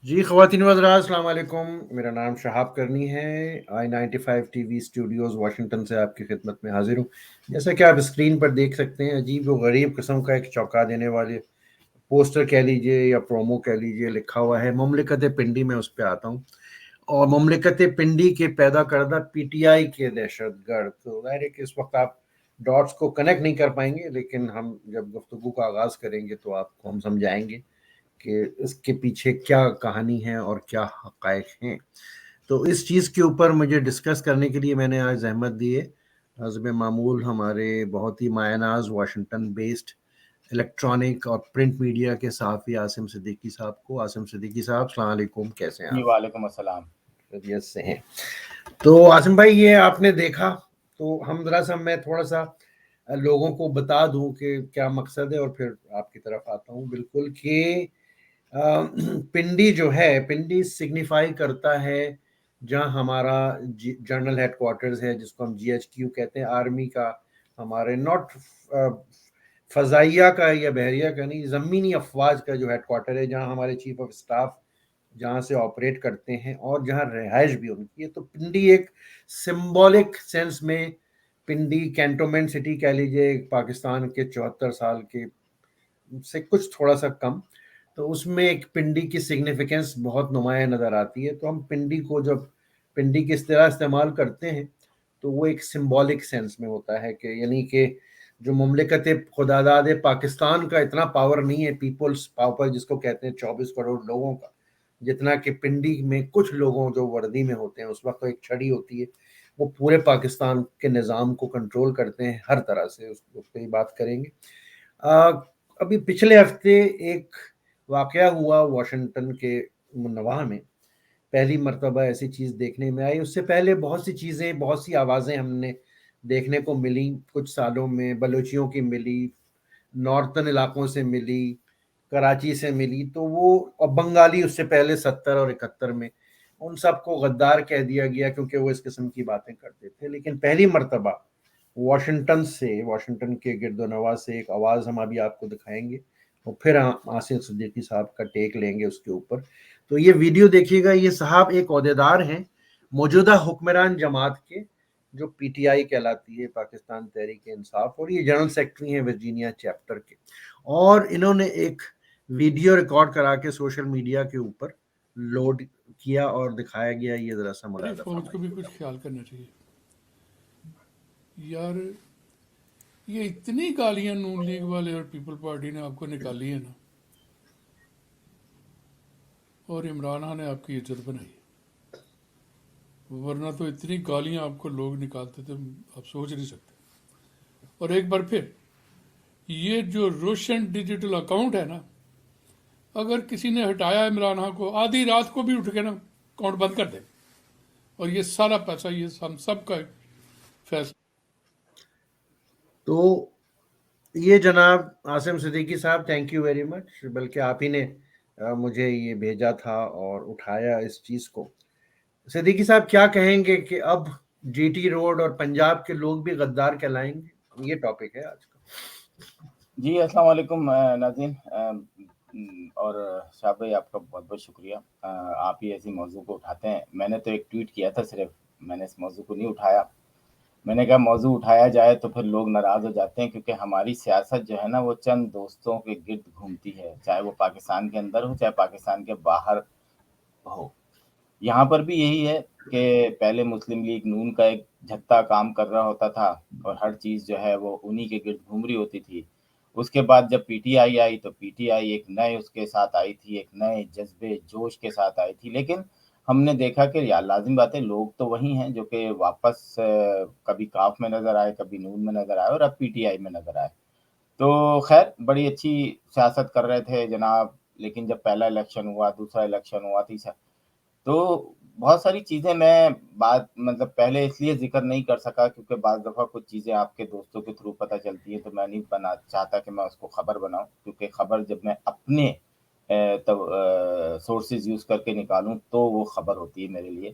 جی خواتین و حضرات السلام علیکم. میرا نام شہاب کرنی ہے. i95 T V studios Washington سے آپ کی خدمت میں حاضر ہوں. جیسا کہ آپ اسکرین پر دیکھ سکتے ہیں عجیب و غریب قسم کا ایک چونکا دینے والے پوسٹر کہہ لیجئے یا پرومو کہہ لیجئے لکھا ہوا ہے مملکت پنڈی. میں اس پہ آتا ہوں اور مملکت پنڈی کے پیدا کردہ پی ٹی آئی کے دہشت گرد. تو ظاہر ہے کہ اس وقت آپ ڈاٹس کو کنیکٹ نہیں کر پائیں گے، لیکن ہم جب گفتگو کا آغاز کریں گے تو آپ کو ہم سمجھائیں گے کہ اس کے پیچھے کیا کہانی ہے اور کیا حقائق ہیں. تو اس چیز کے اوپر مجھے ڈسکس کرنے کے لیے میں نے آج زحمت دی ہے حسب معمول ہمارے بہت ہی مایہ ناز واشنگٹن بیسڈ الیکٹرانک اور پرنٹ میڈیا کے صحافی عاصم صدیقی صاحب کو. عاصم صدیقی صاحب السلام علیکم، کیسے ہیں جی آپ؟ وعلیکم السلام. خیریت سے ہیں؟ تو عاصم بھائی یہ آپ نے دیکھا تو ہم ذرا سا میں تھوڑا سا لوگوں کو بتا دوں کہ کیا مقصد ہے اور پھر آپ کی طرف آتا ہوں. بالکل کہ پنڈی جو ہے، پنڈی سگنیفائی کرتا ہے جہاں ہمارا جنرل ہیڈ کوارٹرز ہے، جس کو ہم جی ایچ کیو کہتے ہیں، آرمی کا. ہمارے ناٹ فضائیہ کا یا بحریہ کا نہیں، زمینی افواج کا جو ہیڈ کوارٹر ہے، جہاں ہمارے چیف آف اسٹاف جہاں سے آپریٹ کرتے ہیں اور جہاں رہائش بھی ان کی ہے. تو پنڈی ایک سمبولک سینس میں پنڈی کینٹونمنٹ سٹی کہہ لیجئے، پاکستان کے 74 سال کے سے کچھ تھوڑا سا کم. تو اس میں ایک پنڈی کی سگنیفیکنس بہت نمایاں نظر آتی ہے. تو ہم پنڈی کو جب پنڈی کی اصطلاح استعمال کرتے ہیں تو وہ ایک سمبولک سینس میں ہوتا ہے کہ یعنی کہ جو مملکت خداداد پاکستان کا اتنا پاور نہیں ہے، پیپلز پاور جس کو کہتے ہیں 24 کروڑ لوگوں کا، جتنا کہ پنڈی میں کچھ لوگوں جو وردی میں ہوتے ہیں. اس وقت تو ایک چھڑی ہوتی ہے، وہ پورے پاکستان کے نظام کو کنٹرول کرتے ہیں ہر طرح سے. اس پہ ہی بات کریں گے. ابھی پچھلے ہفتے ایک واقعہ ہوا واشنگٹن کے نواح میں. پہلی مرتبہ ایسی چیز دیکھنے میں آئی. اس سے پہلے بہت سی چیزیں، بہت سی آوازیں ہم نے دیکھنے کو ملی کچھ سالوں میں. بلوچیوں کی ملی، نارتھن علاقوں سے ملی، کراچی سے ملی. تو وہ اور بنگالی اس سے پہلے 70 اور 71 میں ان سب کو غدار کہہ دیا گیا کیونکہ وہ اس قسم کی باتیں کرتے تھے. لیکن پہلی مرتبہ واشنگٹن کے گرد و نواح سے ایک آواز ہم ابھی آپ کو دکھائیں گے اور پھر عاصم صدیقی صاحب کا ٹیک لیں گے اس کے اوپر. تو یہ ویڈیو دیکھیے گا. یہ صاحب ایک عہدیدار ہیں موجودہ حکمران جماعت کے، جو پی ٹی آئی کہلاتی ہے، پاکستان تحریک انصاف، اور یہ جنرل سیکرٹری ہیں ورجینیا چیپٹر کے. اور انہوں نے ایک ویڈیو ریکارڈ کرا کے سوشل میڈیا کے اوپر لوڈ کیا اور دکھایا گیا. یہ ذرا سا ہماری ملاحظہ فوج کو بھی فرمائیے. کچھ خیال کرنا چاہیے یار. یہ اتنی گالیاں نون لیگ والے اور پیپل پارٹی نے آپ کو نکالی ہے نا، اور عمران خان نے آپ کی عزت بنائی. ورنہ تو اتنی گالیاں آپ کو لوگ نکالتے تھے آپ سوچ نہیں سکتے. اور ایک بار پھر یہ جو روشن ڈیجیٹل اکاؤنٹ ہے نا، اگر کسی نے ہٹایا عمران خان کو، آدھی رات کو بھی اٹھ کے نا اکاؤنٹ بند کر دے. اور یہ سارا پیسہ یہ ہم سب کا فیصلہ. تو یہ جناب عاصم صدیقی صاحب، تھینک یو ویری مچ. بلکہ آپ ہی نے مجھے یہ بھیجا تھا اور اٹھایا اس چیز کو. صدیقی صاحب کیا کہیں گے کہ اب جی ٹی روڈ اور پنجاب کے لوگ بھی غدار کہلائیں گے؟ یہ ٹاپک ہے آج کا. جی السلام علیکم ناظرین. اور شاہ بھائی آپ کا بہت بہت شکریہ. آپ ہی ایسی موضوع کو اٹھاتے ہیں. میں نے تو ایک ٹویٹ کیا تھا صرف، میں نے اس موضوع کو نہیں اٹھایا. میں نے کہا موضوع اٹھایا جائے تو پھر لوگ ناراض ہو جاتے ہیں، کیونکہ ہماری سیاست جو ہے نا وہ چند دوستوں کے گرد گھومتی ہے، چاہے وہ پاکستان کے اندر ہو چاہے پاکستان کے باہر ہو. یہاں پر بھی یہی ہے کہ پہلے مسلم لیگ نون کا ایک جھتہ کام کر رہا ہوتا تھا اور ہر چیز جو ہے وہ انہی کے گرد گھوم رہی ہوتی تھی. اس کے بعد جب پی ٹی آئی آئی تو پی ٹی آئی ایک نئے اس کے ساتھ آئی تھی، ایک نئے جذبے جوش کے ساتھ آئی تھی. لیکن ہم نے دیکھا کہ یار لازم بات ہے، لوگ تو وہی ہیں جو کہ واپس کبھی کاف میں نظر آئے، کبھی نون میں نظر آئے اور اب پی ٹی آئی میں نظر آئے. تو خیر بڑی اچھی سیاست کر رہے تھے جناب. لیکن جب پہلا الیکشن ہوا، دوسرا الیکشن ہوا، تیسرا، تو بہت ساری چیزیں میں بات مطلب پہلے اس لیے ذکر نہیں کر سکا کیونکہ بعض دفعہ کچھ چیزیں آپ کے دوستوں کے تھرو پتہ چلتی ہیں، تو میں نہیں چاہتا کہ میں اس کو خبر بناؤں، کیونکہ خبر جب میں اپنے سورسز یوز کر کے نکالوں تو وہ خبر ہوتی ہے میرے لیے.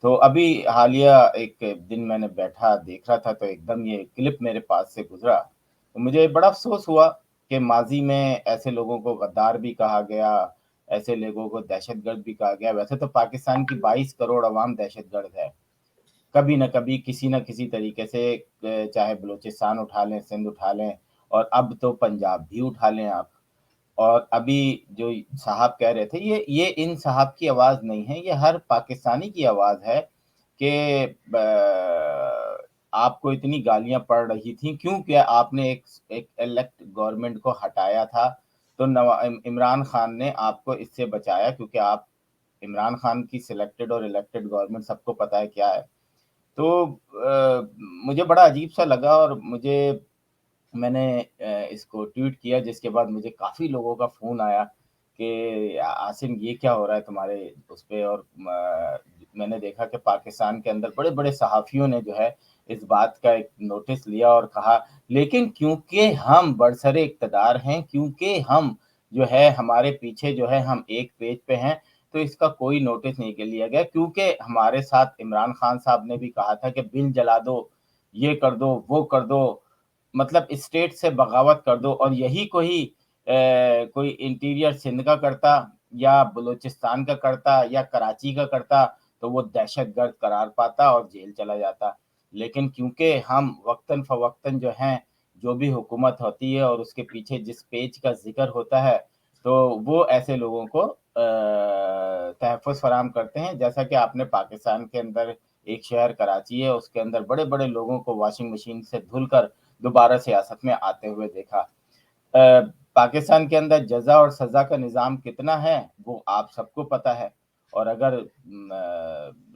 تو ابھی حالیہ ایک دن میں نے بیٹھا دیکھ رہا تھا تو ایک دم یہ کلپ میرے پاس سے گزرا تو مجھے بڑا افسوس ہوا کہ ماضی میں ایسے لوگوں کو غدار بھی کہا گیا، ایسے لوگوں کو دہشت گرد بھی کہا گیا. ویسے تو پاکستان کی 22 کروڑ عوام دہشت گرد ہے. کبھی نہ کبھی کسی نہ کسی طریقے سے چاہے بلوچستان اٹھا لیں, سندھ اٹھا لیں, اور اب تو پنجاب بھی اٹھا لیں آپ. اور ابھی جو صاحب کہہ رہے تھے, یہ ان صاحب کی آواز نہیں ہے, یہ ہر پاکستانی کی آواز ہے کہ آپ کو اتنی گالیاں پڑ رہی تھیں کیونکہ آپ نے ایک الیکٹ گورنمنٹ کو ہٹایا تھا. تو عمران خان نے آپ کو اس سے بچایا, کیونکہ آپ عمران خان کی سلیکٹڈ اور الیکٹڈ گورنمنٹ سب کو پتا ہے کیا ہے. تو مجھے بڑا عجیب سا لگا, اور میں نے اس کو ٹویٹ کیا, جس کے بعد مجھے کافی لوگوں کا فون آیا کہ عاصم یہ کیا ہو رہا ہے تمہارے اس پہ. اور میں نے دیکھا کہ پاکستان کے اندر بڑے بڑے صحافیوں نے جو ہے اس بات کا ایک نوٹس لیا اور کہا لیکن کیونکہ ہم برسر اقتدار ہیں, کیونکہ ہم جو ہے ہمارے پیچھے جو ہے ہم ایک پیج پہ ہیں, تو اس کا کوئی نوٹس نہیں لیا گیا. کیونکہ ہمارے ساتھ عمران خان صاحب نے بھی کہا تھا کہ بل جلا دو, یہ کر دو, وہ کر دو, مطلب اسٹیٹ سے بغاوت کر دو. اور یہی کوئی انٹیریئر سندھ کا کرتا یا بلوچستان کا کرتا یا کراچی کا کرتا تو وہ دہشت گرد قرار پاتا اور جیل چلا جاتا. لیکن کیونکہ ہم وقتاً فوقتاً جو ہیں, جو بھی حکومت ہوتی ہے اور اس کے پیچھے جس پیج کا ذکر ہوتا ہے, تو وہ ایسے لوگوں کو تحفظ فراہم کرتے ہیں. جیسا کہ آپ نے پاکستان کے اندر ایک شہر کراچی ہے, اس کے اندر بڑے بڑے لوگوں کو واشنگ مشین سے دھل کر دوبارہ سیاست میں آتے ہوئے دیکھا. پاکستان کے اندر جزا اور سزا کا نظام کتنا ہے وہ آپ سب کو پتا ہے. اور اگر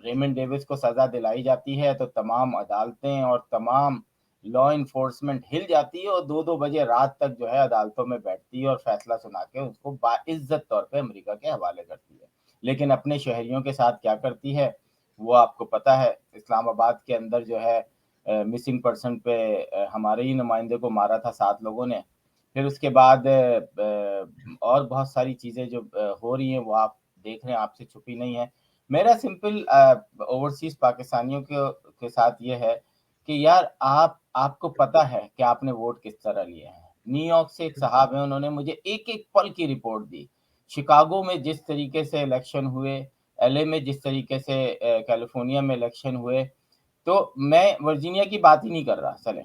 ریمنڈ ڈیوس کو سزا دلائی جاتی ہے تو تمام عدالتیں اور تمام لا انفورسمنٹ ہل جاتی ہے, اور 2 بجے رات تک جو ہے عدالتوں میں بیٹھتی ہے اور فیصلہ سنا کے اس کو باعزت طور پہ امریکہ کے حوالے کرتی ہے. لیکن اپنے شہریوں کے ساتھ کیا کرتی ہے وہ آپ کو پتا ہے. اسلام آباد کے اندر جو ہے مسنگ پرسن پہ ہمارے ہی نمائندے کو مارا تھا 7 لوگوں نے. پھر اس کے بعد اور بہت ساری چیزیں جو ہو رہی ہیں وہ آپ دیکھ رہے ہیں, آپ سے چھپی نہیں ہے. میرا سمپل اوورسیز پاکستانیوں کے ساتھ یہ ہے کہ یار آپ کو پتا ہے کہ آپ نے ووٹ کس طرح لیے ہیں. نیو یارک سے ایک صاحب ہیں, انہوں نے مجھے ایک پل کی رپورٹ دی. شکاگو میں جس طریقے سے الیکشن ہوئے, ایل اے میں جس طریقے سے, کیلیفورنیا میں الیکشن ہوئے, تو میں ورجینیا کی بات ہی نہیں کر رہا. چلے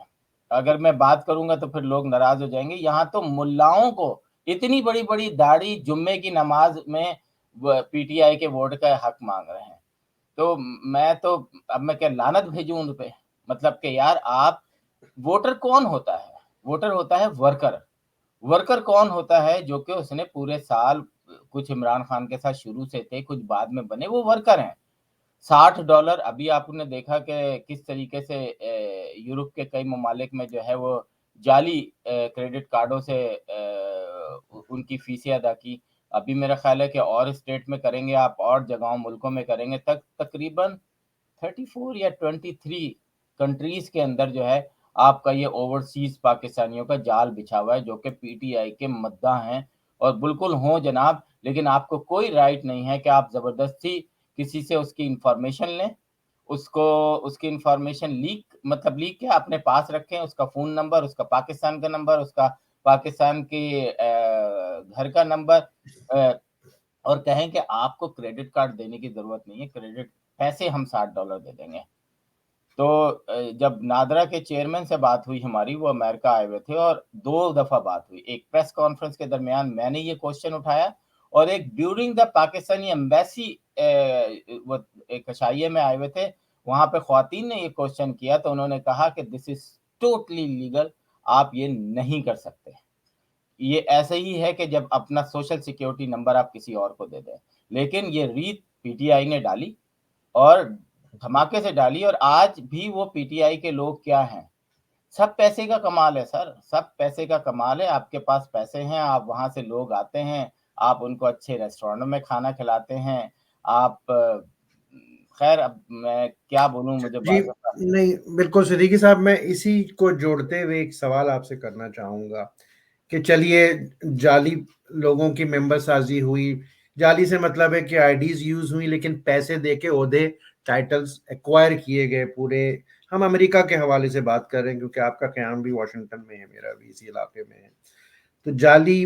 اگر میں بات کروں گا تو پھر لوگ ناراض ہو جائیں گے. یہاں تو ملاؤں کو اتنی بڑی بڑی داڑھی جمعے کی نماز میں پی ٹی آئی کے ووٹ کا حق مانگ رہے ہیں. تو اب میں کیا لعنت بھیجوں ان پہ. مطلب کہ یار آپ, ووٹر کون ہوتا ہے؟ ووٹر ہوتا ہے ورکر. ورکر کون ہوتا ہے؟ جو کہ اس نے پورے سال, کچھ عمران خان کے ساتھ شروع سے تھے, کچھ بعد میں بنے, وہ ورکر ہیں. $60 ابھی آپ نے دیکھا کہ کس طریقے سے یورپ کے کئی ممالک میں جو ہے وہ جعلی کریڈٹ کارڈوں سے ان کی فیسیں ادا کی. ابھی میرا خیال ہے کہ اور اسٹیٹ میں کریں گے آپ, اور جگہوں ملکوں میں کریں گے. تقریباً 34 یا 23 کنٹریز کے اندر جو ہے آپ کا یہ اوورسیز پاکستانیوں کا جال بچھا ہوا ہے, جو کہ پی ٹی آئی کے مداح ہیں. اور بالکل ہوں جناب, لیکن آپ کو کوئی رائٹ نہیں ہے کہ آپ زبردستی کسی سے اس کی انفارمیشن لیں, اس کی انفارمیشن لیک کیا اپنے پاس رکھیں, اس کا فون نمبر, اس کا پاکستان کا نمبر, اس کا پاکستان کے گھر کا نمبر, اور کہیں کہ آپ کو کریڈٹ کارڈ دینے کی ضرورت نہیں ہے, کریڈٹ پیسے ہم $60 دے دیں گے. تو جب نادرا کے چیئرمین سے بات ہوئی ہماری, وہ امریکہ آئے ہوئے تھے, اور 2 دفعہ بات ہوئی. ایک پریس کانفرنس کے درمیان میں نے یہ کوشچن اٹھایا, اور ایک ڈیورنگ دا پاکستانی ایمبیسی, وہ ایک عشائیے میں آئے ہوئے تھے, وہاں پہ خواتین نے یہ کوشچن کیا, تو انہوں نے کہا کہ دس از ٹوٹلی لیگل, آپ یہ نہیں کر سکتے. یہ ایسے ہی ہے کہ جب اپنا سوشل سیکیورٹی نمبر آپ کسی اور کو دے دیں. لیکن یہ ریت پی ٹی آئی نے ڈالی, اور دھماکے سے ڈالی. اور آج بھی وہ پی ٹی آئی کے لوگ کیا ہیں, سب پیسے کا کمال ہے سر, سب پیسے کا کمال ہے. آپ کے پاس پیسے ہیں, آپ وہاں سے لوگ آتے ہیں, آپ ان کو اچھے ریسٹورینٹوں میں کھانا کھلاتے ہیں. آپ خیر اب میں کیا بولوں, مجھے جی نہیں بالکل صدیقی صاحب, میں اسی کو جوڑتے ہوئے ایک سوال آپ سے کرنا چاہوں گا کہ چلیے جعلی لوگوں کی ممبر سازی ہوئی, جعلی سے مطلب ہے کہ آئی ڈیز یوز ہوئی, لیکن پیسے دے کے عہدے ٹائٹلز ایکوائر کیے گئے پورے. ہم امریکہ کے حوالے سے بات کر رہے ہیں کیونکہ آپ کا قیام بھی واشنگٹن میں ہے, میرا بھی اسی علاقے میں ہے. تو جعلی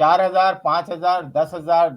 4,000, 5,000, 10,000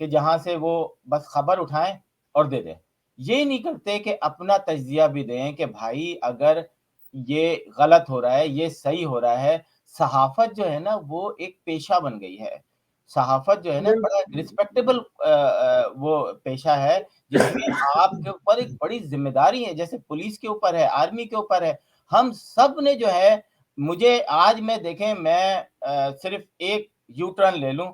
کہ جہاں سے وہ بس خبر اٹھائیں اور دے دیں. یہ نہیں کرتے کہ اپنا تجزیہ بھی دیں کہ بھائی اگر یہ غلط ہو رہا ہے، یہ صحیح ہو رہا ہے. صحافت جو ہے نا وہ ایک پیشہ بن گئی ہے. صحافت جو ہے نا بڑا رسپیکٹیبل وہ پیشہ ہے جس میں آپ کے اوپر ایک بڑی ذمہ داری ہے، جیسے پولیس کے اوپر ہے، آرمی کے اوپر ہے. ہم سب نے جو ہے، مجھے آج میں دیکھیں میں صرف ایک یو ٹرن لے لوں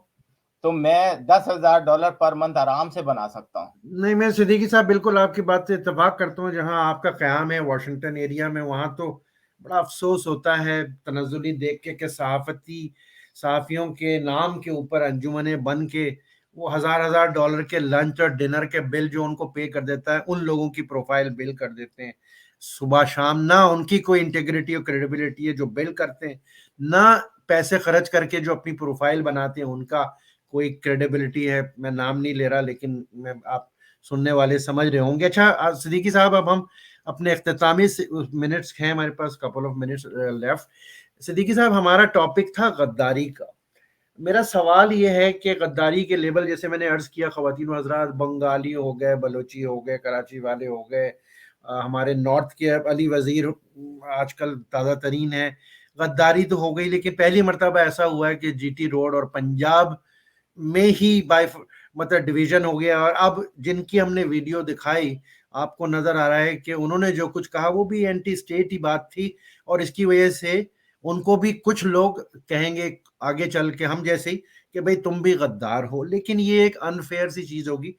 تو میں $10,000 پر منتھ آرام سے بنا سکتا ہوں. نہیں، میں صدیقی صاحب بالکل آپ کی بات سے اتفاق کرتا ہوں. جہاں آپ کا قیام ہے واشنگٹن ایریا میں، وہاں تو بڑا افسوس ہوتا ہے تنزلی دیکھ کے کہ صحافیوں کے نام کے اوپر انجمنیں بن کے وہ ہزار ڈالر کے لنچ اور ڈنر کے بل جو ان کو پے کر دیتا ہے، ان لوگوں کی پروفائل بل کر دیتے ہیں صبح شام. نہ ان کی کوئی انٹیگریٹی اور کریڈیبلٹی ہے جو بل کرتے ہیں، نہ پیسے خرچ کر کے جو اپنی پروفائل بناتے ہیں ان کا کوئی کریڈیبلٹی ہے. میں نام نہیں لے رہا لیکن آپ سننے والے سمجھ رہے ہوں گے. اچھا صدیقی صاحب، اب ہم اپنے اختتامی منٹس ہیں، ہمارے پاس couple of minutes left. Siddiqui صاحب، ہمارا ٹاپک تھا غداری کا. میرا سوال یہ ہے کہ غداری کے لیبل، جیسے میں نے عرض کیا، خواتین و حضرات، بنگالی ہو گئے، بلوچی ہو گئے، کراچی والے ہو گئے، ہمارے نارتھ کے علی وزیر آج کل تازہ ترین ہے. غداری تو ہو گئی، لیکن پہلی مرتبہ ایسا ہوا ہے کہ جی ٹی روڈ اور پنجاب میں ہی مطلب ڈویژن ہو گیا. اور اب جن کی ہم نے ویڈیو دکھائی، آپ کو نظر آ رہا ہے کہ انہوں نے جو کچھ کہا وہ بھی اینٹی اسٹیٹ ہی بات تھی، اور اس کی وجہ سے ان کو بھی کچھ لوگ کہیں گے آگے چل کے، ہم جیسے ہی، کہ بھئی تم بھی غدار ہو. لیکن یہ ایک انفیئر سی چیز ہوگی.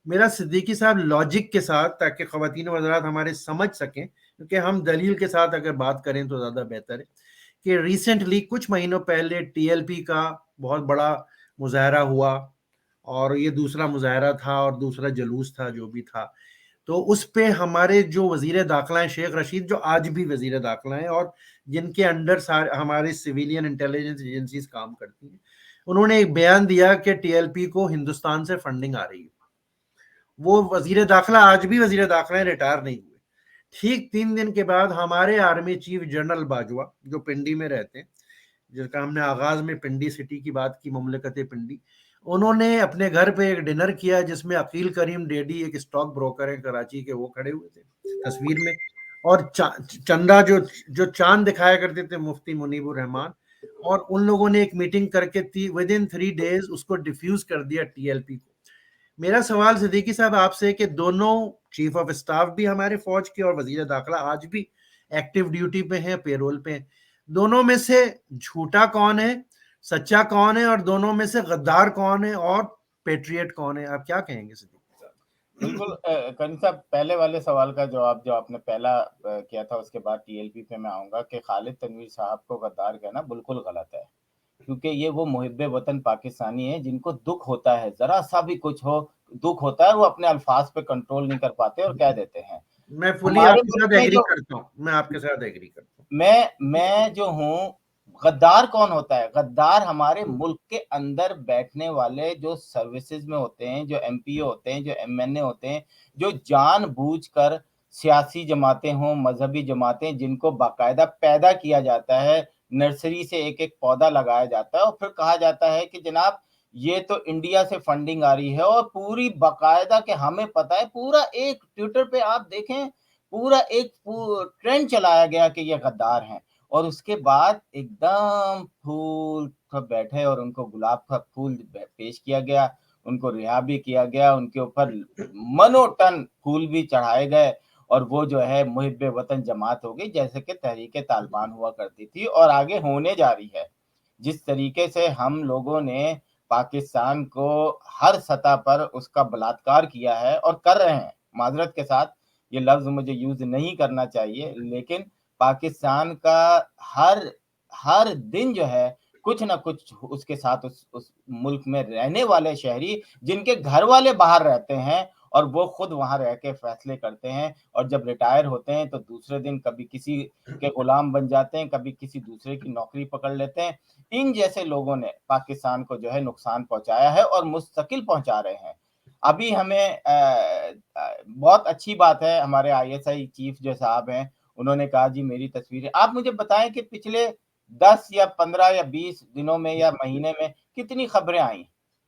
میرا صدیقی صاحب لاجک کے ساتھ، تاکہ خواتین و حضرات ہمارے سمجھ سکیں، کیونکہ ہم دلیل کے ساتھ اگر بات کریں تو زیادہ بہتر ہے، کہ ریسنٹلی کچھ مہینوں پہلے ٹی ایل پی کا بہت بڑا مظاہرہ ہوا، اور یہ دوسرا مظاہرہ تھا اور دوسرا جلوس تھا جو بھی تھا. تو اس پہ ہمارے جو وزیر داخلہ ہیں شیخ رشید، جو آج بھی وزیر داخلہ ہیں اور جن کے انڈر ہمارے سویلین انٹیلیجنس ایجنسیز کام کرتی ہیں، انہوں نے ایک بیان دیا کہ ٹی ایل پی کو ہندوستان سے فنڈنگ آ رہی ہے. وہ وزیر داخلہ آج بھی وزیر داخلہ ہیں، ریٹائر نہیں ہوئے. ٹھیک 3 دن کے بعد ہمارے آرمی چیف جنرل باجوہ، جو پنڈی میں رہتے ہیں، جس کا ہم نے آغاز میں پنڈی سٹی کی بات کی، مملکت پنڈی، انہوں نے اپنے گھر پہ ایک ڈنر کیا جس میں عقیل کریم ڈیڈی، ایک اسٹاک بروکر ہے کراچی کے، وہ کھڑے ہوئے تھے تصویر میں. اور چندہ جو چاند دکھایا کرتے تھے، مفتی منیب الرحمان، اور ان لوگوں نے ایک میٹنگ کر کے ودن 3 days اس کو ڈیفیوز کر دیا ٹی ایل پی کو. میرا سوال صدیقی صاحب آپ سے کہ دونوں چیف آف اسٹاف بھی ہمارے فوج کے اور وزیر داخلہ آج بھی ایکٹیو ڈیوٹی پہ ہیں، پیرول پہ ہیں، دونوں میں سے جھوٹا کون ہے، سچا کون ہے، اور دونوں میں سے غدار کون ہے اور پیٹریٹ کون ہے؟ آپ کیا کہیں گے صدیقی صاحب؟ بالکل کریم صاحب، پہلے والے سوال کا جواب جو آپ نے پہلا کیا تھا، اس کے بعد ٹی ایل پی پہ میں آؤں گا کہ خالد تنویر صاحب کو غدار کہنا بالکل غلط ہے، کیونکہ یہ وہ محب وطن پاکستانی ہیں جن کو دکھ ہوتا ہے، ذرا سا بھی کچھ ہو دکھ ہوتا ہے، وہ اپنے الفاظ پہ کنٹرول نہیں کر پاتے اور کہہ دیتے ہیں. میں فلی آپ ہمارے کے ملک ساتھ میں ایگری جو کرتا ہوں، میں آپ کے ساتھ ایگری کرتا ہوں. میں جو ہوں، غدار کون ہوتا ہے؟ غدار ہمارے ملک کے اندر بیٹھنے والے جو سروسز میں ہوتے ہیں، جو ایم پی او ہوتے ہیں، جو ایم این اے ہوتے ہیں، جو جان بوجھ کر سیاسی جماعتیں ہوں، مذہبی جماعتیں، جن کو باقاعدہ پیدا کیا جاتا ہے، نرسری سے ایک ایک پودا لگایا جاتا ہے اور پھر کہا جاتا ہے کہ جناب یہ تو انڈیا سے فنڈنگ آ رہی ہے، اور پوری باقاعدہ کہ ہمیں پتہ ہے، پورا ایک ٹویٹر پہ آپ دیکھیں پورا ایک ٹرینڈ چلایا گیا کہ یہ غدار ہیں، اور اس کے بعد ایک دم پھول بیٹھے اور ان کو گلاب کا پھول پیش کیا گیا، ان کو رہا بھی کیا گیا، ان کے اوپر منو ٹن پھول بھی چڑھائے گئے، اور وہ جو ہے محب وطن جماعت ہو گئی، جیسے کہ تحریک طالبان ہوا کرتی تھی اور آگے ہونے جا رہی ہے. جس طریقے سے ہم لوگوں نے پاکستان کو ہر سطح پر اس کا بلاత్కాر کیا ہے اور کر رہے ہیں، معذرت کے ساتھ یہ لفظ مجھے یوز نہیں کرنا چاہیے، لیکن پاکستان کا ہر دن جو ہے کچھ نہ کچھ اس کے ساتھ اس ملک میں رہنے والے شہری، جن کے گھر والے باہر رہتے ہیں اور وہ خود وہاں رہ کے فیصلے کرتے ہیں، اور جب ریٹائر ہوتے ہیں تو دوسرے دن کبھی کسی کے غلام بن جاتے ہیں، کبھی کسی دوسرے کی نوکری پکڑ لیتے ہیں. ان جیسے لوگوں نے پاکستان کو جو ہے نقصان پہنچایا ہے اور مستقل پہنچا رہے ہیں. ابھی ہمیں بہت اچھی بات ہے، ہمارے آئی ایس آئی چیف جو صاحب ہیں انہوں نے کہا جی میری تصویریں، آپ مجھے بتائیں کہ پچھلے 10 یا 15 یا 20 دنوں میں یا مہینے میں کتنی خبریں آئیں؟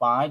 5,